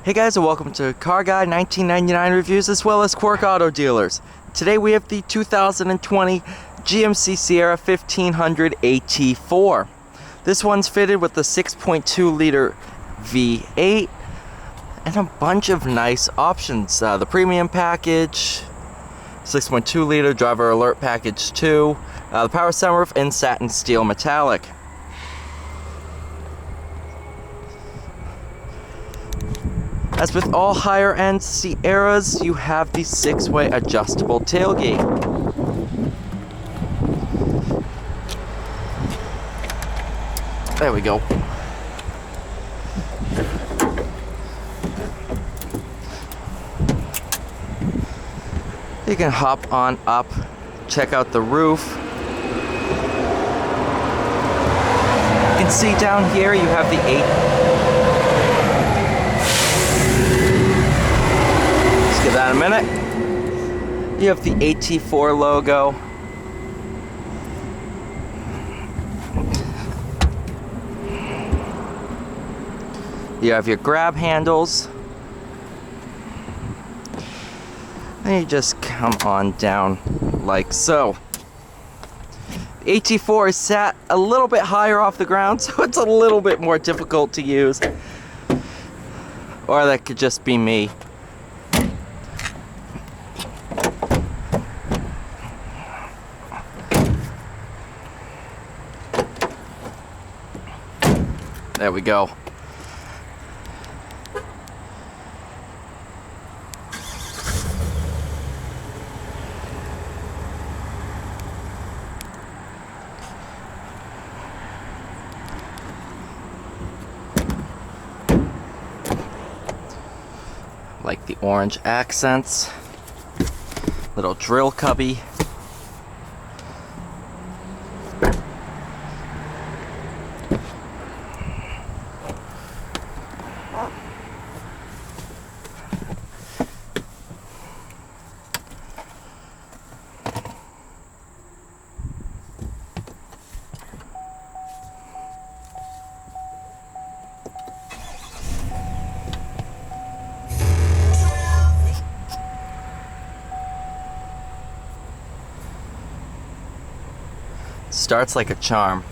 Hey guys, and welcome to Car Guy 1999 Reviews as well as Quirk Auto Dealers. Today we have the 2020 GMC Sierra 1500 AT4. This one's fitted with the 6.2 liter V8 and a bunch of nice options. The premium package, 6.2 liter driver alert package 2, the power sunroof in satin steel metallic. As with all higher-end Sierras, you have the 6-way adjustable tailgate. There we go. You can hop on up, check out the roof. You can see down here you have the 8. Give that a minute. You have the AT4 logo. You have your grab handles. And you just come on down like so. The AT4 is sat a little bit higher off the ground, so it's a little bit more difficult to use. Or that could just be me. There we go. Like the orange accents. Little drill cubby. Starts like a charm.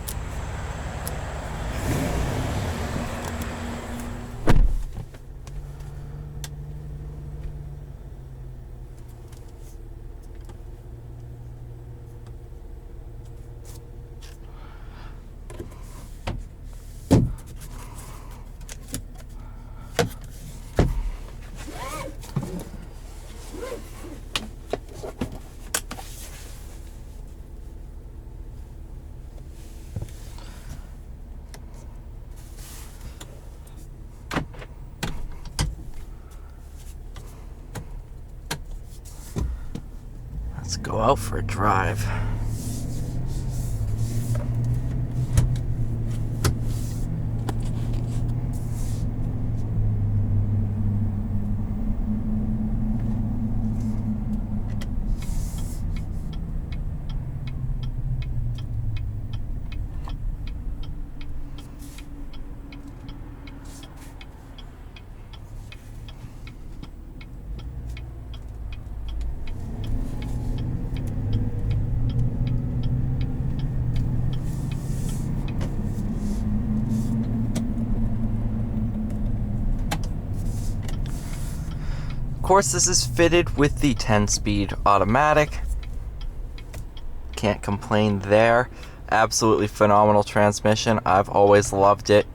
Let's go out for a drive. Of course, this is fitted with the 10-speed automatic. Can't complain there. Absolutely phenomenal transmission. I've always loved it.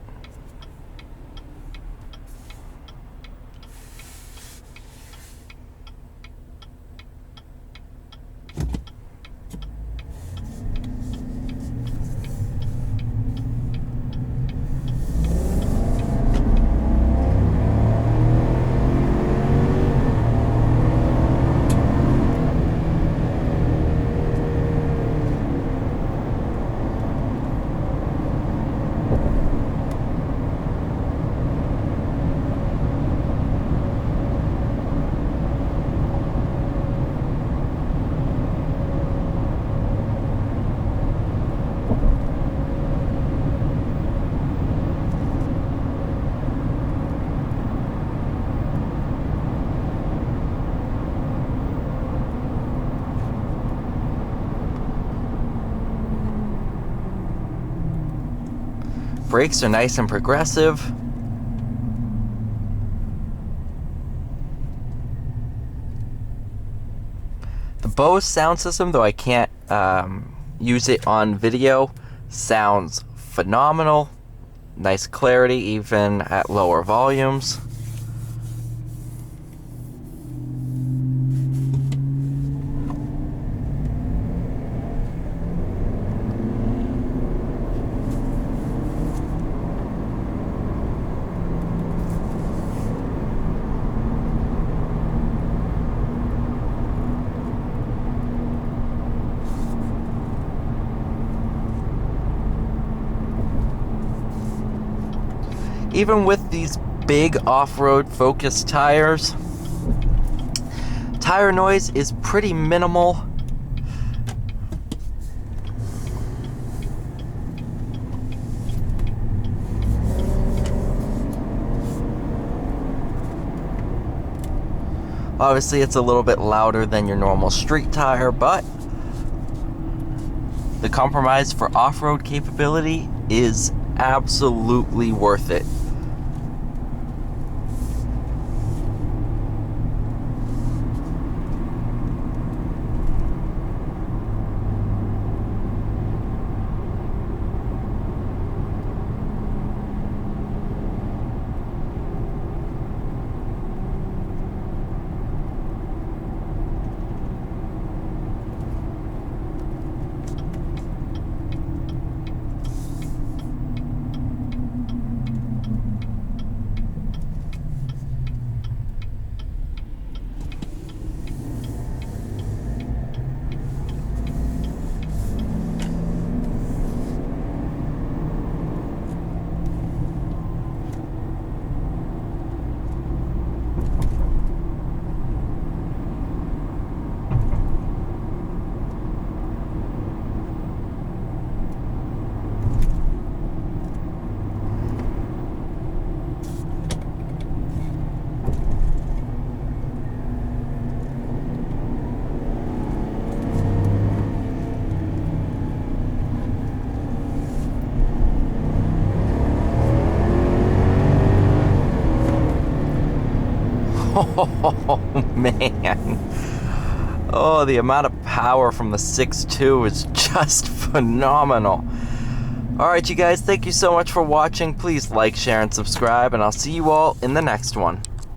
Brakes are nice and progressive. The Bose sound system, though I can't use it on video, sounds phenomenal. Nice clarity even at lower volumes. Even with these big off-road focused tires, tire noise is pretty minimal. Obviously, it's a little bit louder than your normal street tire, but the compromise for off-road capability is absolutely worth it. Oh man, oh, the amount of power from the 6.2 is just phenomenal. Alright you guys, thank you so much for watching. Please like, share, and subscribe, and I'll see you all in the next one.